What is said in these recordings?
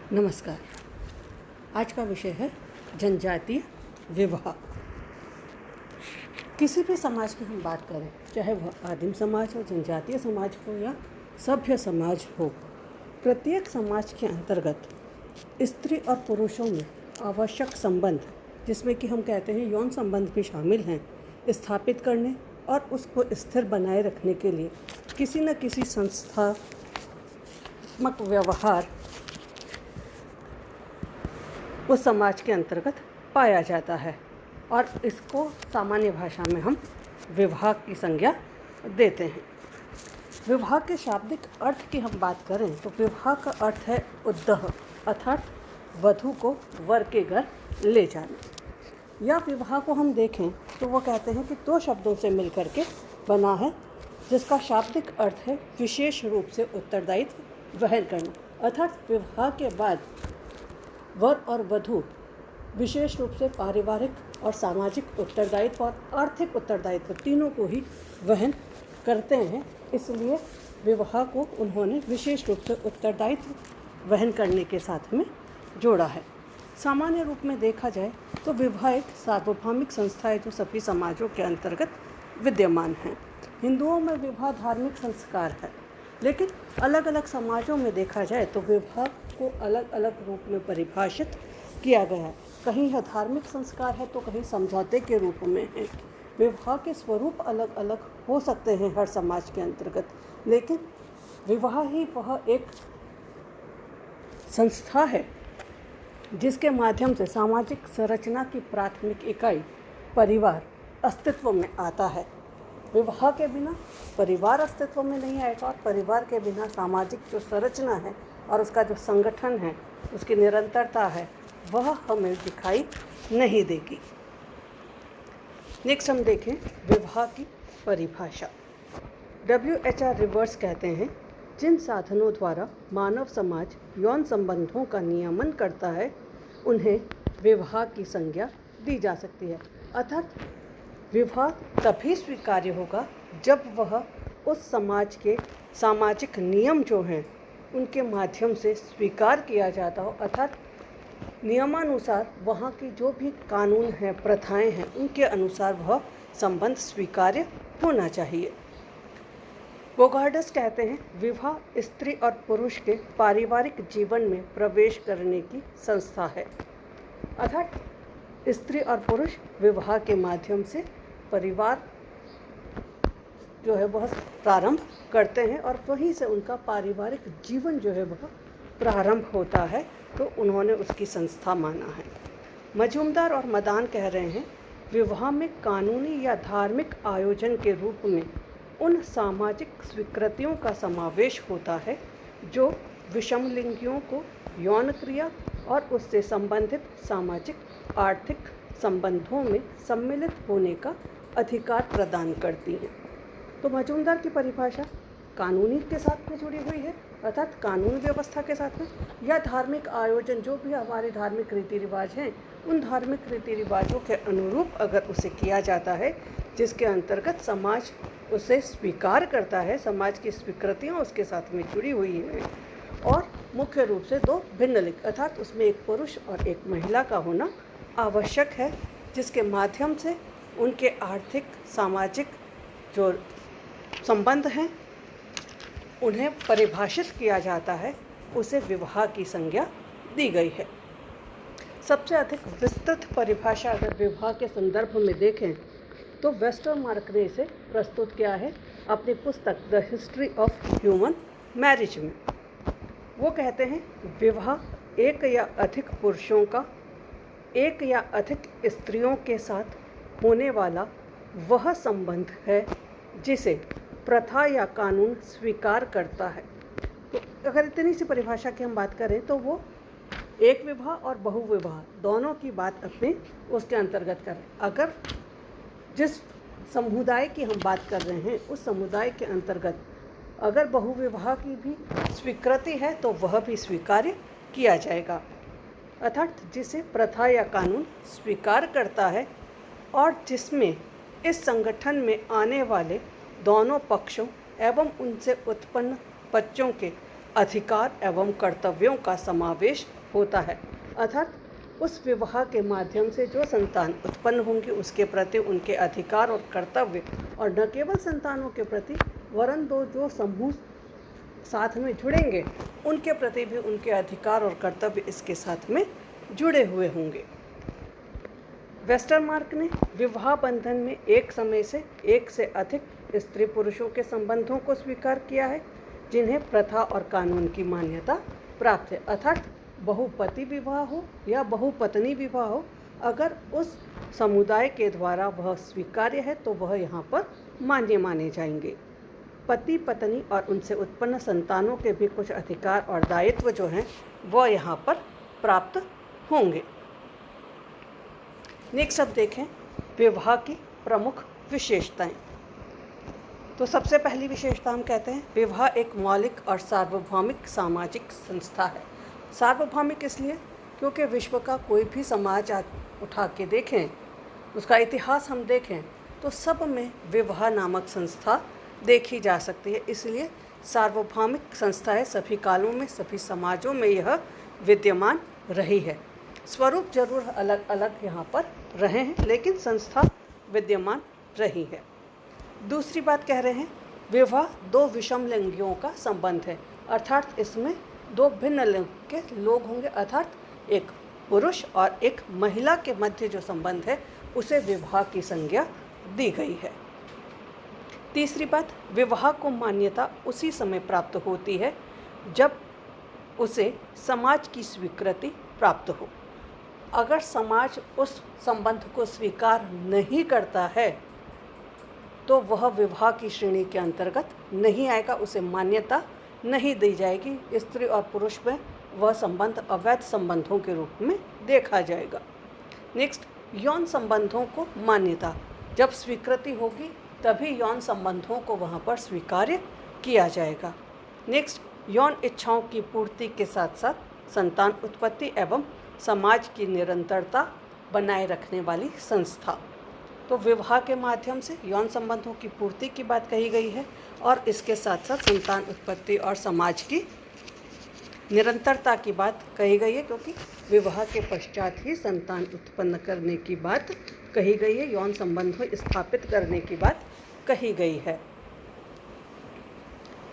नमस्कार। आज का विषय है जनजातीय विवाह। किसी भी समाज की हम बात करें, चाहे वह आदिम समाज हो, जनजातीय समाज हो या सभ्य समाज हो, प्रत्येक समाज के अंतर्गत स्त्री और पुरुषों में आवश्यक संबंध, जिसमें कि हम कहते हैं यौन संबंध भी शामिल हैं, स्थापित करने और उसको स्थिर बनाए रखने के लिए किसी न किसी संस्थात्मक व्यवहार उस समाज के अंतर्गत पाया जाता है और इसको सामान्य भाषा में हम विवाह की संज्ञा देते हैं। विवाह के शाब्दिक अर्थ की हम बात करें तो विवाह का अर्थ है उद्दह, अर्थात वधू को वर के घर ले जाना। या विवाह को हम देखें तो वो कहते हैं कि दो शब्दों से मिलकर के बना है, जिसका शाब्दिक अर्थ है विशेष रूप से उत्तरदायित्व वहन करना। अर्थात विवाह के बाद वर और वधू विशेष रूप से पारिवारिक और सामाजिक उत्तरदायित्व और आर्थिक उत्तरदायित्व तीनों को ही वहन करते हैं। इसलिए विवाह को उन्होंने विशेष रूप से उत्तरदायित्व वहन करने के साथ में जोड़ा है। सामान्य रूप में देखा जाए तो विवाह एक सार्वभौमिक संस्था है जो सभी समाजों के अंतर्गत विद्यमान है। हिंदुओं में विवाह धार्मिक संस्कार है, लेकिन अलग अलग समाजों में देखा जाए तो विवाह को अलग अलग रूप में परिभाषित किया गया है। कहीं यह धार्मिक संस्कार है तो कहीं समझौते के रूप में है। विवाह के स्वरूप अलग अलग हो सकते हैं हर समाज के अंतर्गत, लेकिन विवाह ही वह एक संस्था है जिसके माध्यम से सामाजिक संरचना की प्राथमिक इकाई परिवार अस्तित्व में आता है। विवाह के बिना परिवार अस्तित्व में नहीं आएगा और परिवार के बिना सामाजिक जो संरचना है और उसका जो संगठन है, उसकी निरंतरता है, वह हमें दिखाई नहीं देगी। नेक्स्ट हम देखें विवाह की परिभाषा। WHR रिवर्स कहते हैं, जिन साधनों द्वारा मानव समाज यौन संबंधों का नियमन करता है उन्हें विवाह की संज्ञा दी जा सकती है। अर्थात विवाह तभी स्वीकार्य होगा जब वह उस समाज के सामाजिक नियम जो हैं उनके माध्यम से स्वीकार किया जाता हो। अर्थात नियमानुसार वहाँ की जो भी कानून हैं, प्रथाएं हैं, उनके अनुसार वह संबंध स्वीकार्य होना चाहिए। बोगार्डस कहते हैं, विवाह स्त्री और पुरुष के पारिवारिक जीवन में प्रवेश करने की संस्था है। अर्थात स्त्री और पुरुष विवाह के माध्यम से परिवार जो है वह प्रारंभ करते हैं और वहीं से उनका पारिवारिक जीवन जो है वह प्रारंभ होता है, तो उन्होंने उसकी संस्था माना है। मजूमदार और मदान कह रहे हैं, विवाह में कानूनी या धार्मिक आयोजन के रूप में उन सामाजिक स्वीकृतियों का समावेश होता है जो विषमलिंगियों को यौन क्रिया और उससे संबंधित सामाजिक आर्थिक संबंधों में सम्मिलित होने का अधिकार प्रदान करती हैं। तो मजूमदार की परिभाषा कानूनी के साथ में जुड़ी हुई है, अर्थात कानून व्यवस्था के साथ में, या धार्मिक आयोजन जो भी हमारे धार्मिक रीति रिवाज हैं उन धार्मिक रीति रिवाजों के अनुरूप अगर उसे किया जाता है जिसके अंतर्गत समाज उसे स्वीकार करता है, समाज की स्वीकृतियाँ उसके साथ में जुड़ी हुई हैं और मुख्य रूप से दो भिन्न लिंग अर्थात उसमें एक पुरुष और एक महिला का होना आवश्यक है, जिसके माध्यम से उनके आर्थिक सामाजिक जो संबंध हैं उन्हें परिभाषित किया जाता है, उसे विवाह की संज्ञा दी गई है। सबसे अधिक विस्तृत परिभाषा अगर विवाह के संदर्भ में देखें तो वेस्टरमार्क ने इसे प्रस्तुत किया है अपनी पुस्तक the history of human marriage में। वो कहते हैं, विवाह एक या अधिक पुरुषों का एक या अधिक स्त्रियों के साथ होने वाला वह संबंध है जिसे प्रथा या कानून स्वीकार करता है। तो अगर इतनी सी परिभाषा की हम बात करें तो वो एक विवाह और बहुविवाह दोनों की बात अपने उसके अंतर्गत करें। अगर जिस समुदाय की हम बात कर रहे हैं उस समुदाय के अंतर्गत अगर बहुविवाह की भी स्वीकृति है तो वह भी स्वीकार्य किया जाएगा, अर्थात जिसे प्रथा या कानून स्वीकार करता है और जिसमें इस संगठन में आने वाले दोनों पक्षों एवं उनसे उत्पन्न बच्चों के अधिकार एवं कर्तव्यों का समावेश होता है। अर्थात उस विवाह के माध्यम से जो संतान उत्पन्न होंगी उसके प्रति उनके अधिकार और कर्तव्य, और न केवल संतानों के प्रति वरन दो जो समूह साथ में जुड़ेंगे उनके प्रति भी उनके अधिकार और कर्तव्य इसके साथ में जुड़े हुए होंगे। वेस्टरमार्क ने विवाह बंधन में एक समय से एक से अधिक स्त्री पुरुषों के संबंधों को स्वीकार किया है जिन्हें प्रथा और कानून की मान्यता प्राप्त है। अर्थात बहुपति विवाह हो या बहुपत्नी विवाह हो, अगर उस समुदाय के द्वारा वह स्वीकार्य है तो वह यहाँ पर मान्य माने जाएंगे। पति पत्नी और उनसे उत्पन्न संतानों के भी कुछ अधिकार और दायित्व जो हैं वह यहाँ पर प्राप्त होंगे। नेक्स्ट अब देखें विवाह की प्रमुख विशेषताएं। तो सबसे पहली विशेषता हम कहते हैं विवाह एक मौलिक और सार्वभौमिक सामाजिक संस्था है। सार्वभौमिक इसलिए क्योंकि विश्व का कोई भी समाज आज उठा के देखें, उसका इतिहास हम देखें तो सब में विवाह नामक संस्था देखी जा सकती है। इसलिए सार्वभौमिक संस्थाएं सभी कालों में सभी समाजों में यह विद्यमान रही है। स्वरूप जरूर अलग अलग यहाँ पर रहे हैं लेकिन संस्था विद्यमान रही है। दूसरी बात कह रहे हैं विवाह दो विषम लिंगियों का संबंध है। अर्थात इसमें दो भिन्न लिंग के लोग होंगे, अर्थात एक पुरुष और एक महिला के मध्य जो संबंध है उसे विवाह की संज्ञा दी गई है। तीसरी बात, विवाह को मान्यता उसी समय प्राप्त होती है जब उसे समाज की स्वीकृति प्राप्त हो। अगर समाज उस संबंध को स्वीकार नहीं करता है तो वह विवाह की श्रेणी के अंतर्गत नहीं आएगा, उसे मान्यता नहीं दी जाएगी। स्त्री और पुरुष में वह संबंध अवैध संबंधों के रूप में देखा जाएगा। नेक्स्ट, यौन संबंधों को मान्यता, जब स्वीकृति होगी तभी यौन संबंधों को वहाँ पर स्वीकार्य किया जाएगा। नेक्स्ट, यौन इच्छाओं की पूर्ति के साथ साथ संतान उत्पत्ति एवं समाज की निरंतरता बनाए रखने वाली संस्था। तो विवाह के माध्यम से यौन संबंधों की पूर्ति की बात कही गई है और इसके साथ साथ संतान उत्पत्ति और समाज की निरंतरता की बात कही गई है, क्योंकि विवाह के पश्चात ही संतान उत्पन्न करने की बात कही गई है, यौन संबंध स्थापित करने की बात कही गई है।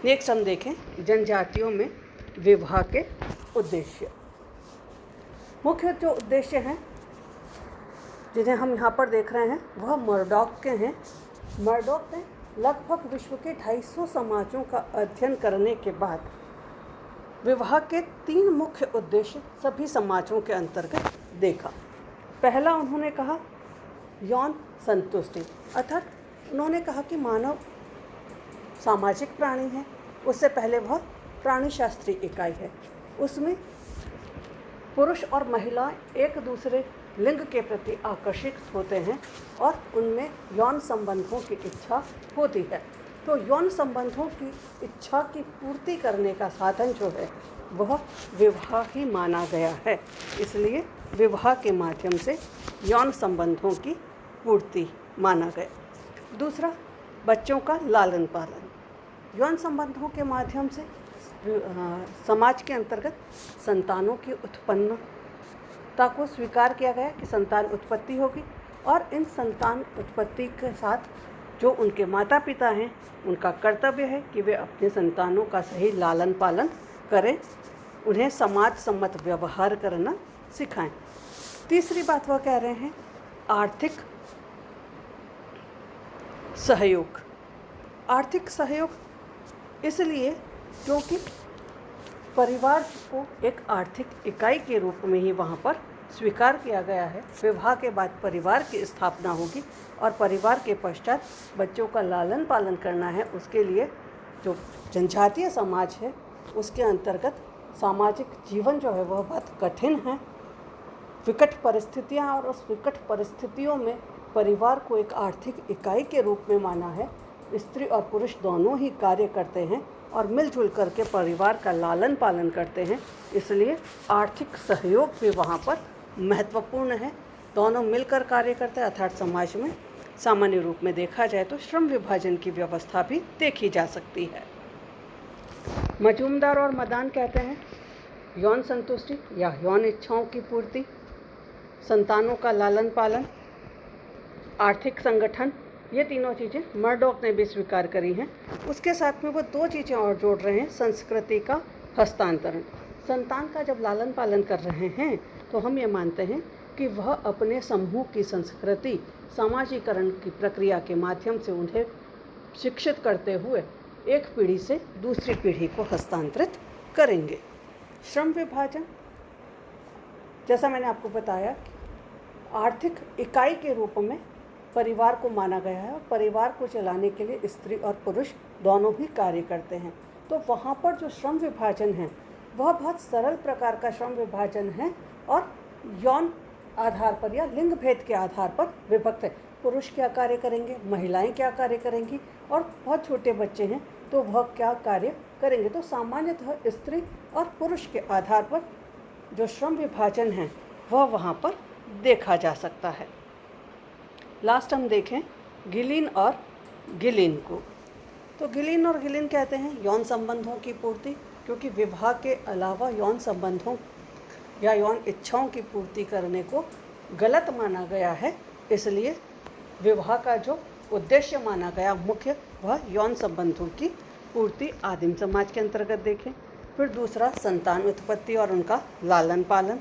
नेक्स्ट हम देखें जनजातियों में विवाह के उद्देश्य। मुख्य जो उद्देश्य हैं जिन्हें हम यहाँ पर देख रहे हैं वह मर्डॉक के हैं। मर्डॉक ने लगभग विश्व के 250 समाजों का अध्ययन करने के बाद विवाह के 3 मुख्य उद्देश्य सभी समाजों के अंतर्गत देखा। पहला उन्होंने कहा यौन संतुष्टि, अर्थात उन्होंने कहा कि मानव सामाजिक प्राणी है, उससे पहले वह प्राणीशास्त्रीय इकाई है, उसमें पुरुष और महिला एक दूसरे लिंग के प्रति आकर्षित होते हैं और उनमें यौन संबंधों की इच्छा होती है। तो यौन संबंधों की इच्छा की पूर्ति करने का साधन जो है वह विवाह ही माना गया है। इसलिए विवाह के माध्यम से यौन संबंधों की पूर्ति माना गया। दूसरा, बच्चों का लालन पालन। यौन संबंधों के माध्यम से समाज के अंतर्गत संतानों की उत्पन्नता को स्वीकार किया गया कि संतान उत्पत्ति होगी और इन संतान उत्पत्ति के साथ जो उनके माता पिता हैं उनका कर्तव्य है कि वे अपने संतानों का सही लालन पालन करें, उन्हें समाज सम्मत व्यवहार करना सिखाएं। तीसरी बात वह कह रहे हैं आर्थिक सहयोग। आर्थिक सहयोग इसलिए क्योंकि परिवार को एक आर्थिक इकाई के रूप में ही वहाँ पर स्वीकार किया गया है। विवाह के बाद परिवार की स्थापना होगी और परिवार के पश्चात बच्चों का लालन पालन करना है। उसके लिए जो जनजातीय समाज है उसके अंतर्गत सामाजिक जीवन जो है वह बहुत कठिन है, विकट परिस्थितियाँ, और उस विकट परिस्थितियों में परिवार को एक आर्थिक इकाई के रूप में माना है। स्त्री और पुरुष दोनों ही कार्य करते हैं और मिलजुल करके परिवार का लालन पालन करते हैं, इसलिए आर्थिक सहयोग भी वहाँ पर महत्वपूर्ण है। दोनों मिलकर कार्य करते हैं, अर्थात समाज में सामान्य रूप में देखा जाए तो श्रम विभाजन की व्यवस्था भी देखी जा सकती है। मजूमदार और मदान कहते हैं यौन संतुष्टि या यौन इच्छाओं की पूर्ति, संतानों का लालन पालन, आर्थिक संगठन, ये तीनों चीज़ें मर्डॉक ने भी स्वीकार करी हैं। उसके साथ में वो दो चीज़ें और जोड़ रहे हैं, संस्कृति का हस्तांतरण। संतान का जब लालन पालन कर रहे हैं तो हम ये मानते हैं कि वह अपने समूह की संस्कृति, सामाजिकरण की प्रक्रिया के माध्यम से उन्हें शिक्षित करते हुए एक पीढ़ी से दूसरी पीढ़ी को हस्तांतरित करेंगे। श्रम विभाजन, जैसा मैंने आपको बताया, आर्थिक इकाई के रूप में परिवार को माना गया है और परिवार को चलाने के लिए स्त्री और पुरुष दोनों ही कार्य करते हैं। तो वहाँ पर जो श्रम विभाजन है वह बहुत सरल प्रकार का श्रम विभाजन है और यौन आधार पर या लिंग भेद के आधार पर विभक्त है। पुरुष क्या कार्य करेंगे, महिलाएं क्या कार्य करेंगी और बहुत छोटे बच्चे हैं तो वह क्या कार्य करेंगे। तो सामान्यतः स्त्री और पुरुष के आधार पर जो श्रम विभाजन है वह वहाँ पर देखा जा सकता है। लास्ट हम देखें गिलिन और गिलिन को। तो गिलिन और गिलिन कहते हैं यौन संबंधों की पूर्ति, क्योंकि विवाह के अलावा यौन संबंधों या यौन इच्छाओं की पूर्ति करने को गलत माना गया है, इसलिए विवाह का जो उद्देश्य माना गया मुख्य वह यौन संबंधों की पूर्ति आदिम समाज के अंतर्गत देखें। फिर दूसरा संतान उत्पत्ति और उनका लालन पालन,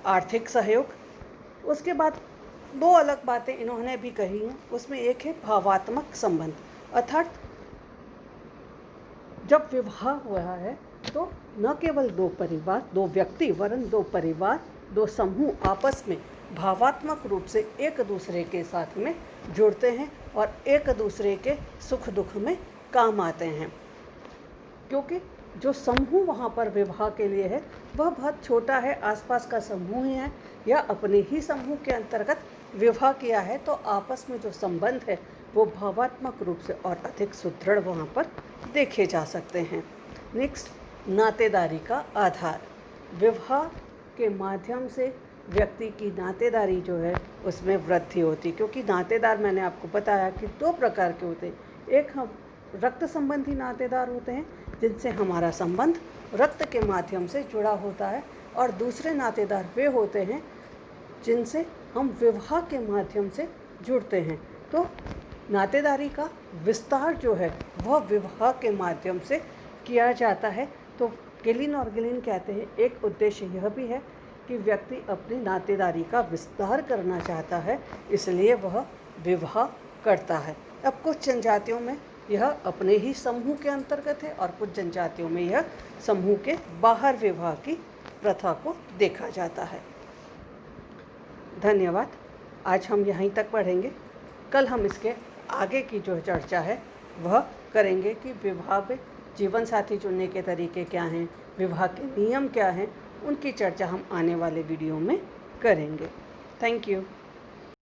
आर्थिक सहयोग। उसके बाद दो अलग बातें इन्होंने भी कही हैं, उसमें एक है भावात्मक संबंध, अर्थात जब विवाह हुआ है तो न केवल दो परिवार, दो व्यक्ति, वरन दो परिवार, दो समूह आपस में भावात्मक रूप से एक दूसरे के साथ में जुड़ते हैं और एक दूसरे के सुख दुख में काम आते हैं। क्योंकि जो समूह वहाँ पर विवाह के लिए है वह बहुत छोटा है, आसपास का समूह ही है या अपने ही समूह के अंतर्गत विवाह किया है, तो आपस में जो संबंध है वो भावात्मक रूप से और अधिक सुदृढ़ वहाँ पर देखे जा सकते हैं। नेक्स्ट, नातेदारी का आधार। विवाह के माध्यम से व्यक्ति की नातेदारी जो है उसमें वृद्धि होती, क्योंकि नातेदार मैंने आपको बताया कि दो प्रकार के होते हैं। एक हम रक्त संबंधी नातेदार होते हैं जिनसे हमारा संबंध रक्त के माध्यम से जुड़ा होता है, और दूसरे नातेदार वे होते हैं जिनसे हम विवाह के माध्यम से जुड़ते हैं। तो नातेदारी का विस्तार जो है वह विवाह के माध्यम से किया जाता है। तो गिलिन और गिलिन कहते हैं एक उद्देश्य यह भी है कि व्यक्ति अपनी नातेदारी का विस्तार करना चाहता है, इसलिए वह विवाह करता है। अब कुछ जनजातियों में यह अपने ही समूह के अंतर्गत है और कुछ जनजातियों में यह समूह के बाहर विवाह की प्रथा को देखा जाता है। धन्यवाद। आज हम यहीं तक पढ़ेंगे। कल हम इसके आगे की जो चर्चा है वह करेंगे कि विवाह में जीवन साथी चुनने के तरीके क्या हैं, विवाह के नियम क्या हैं, उनकी चर्चा हम आने वाले वीडियो में करेंगे। Thank you.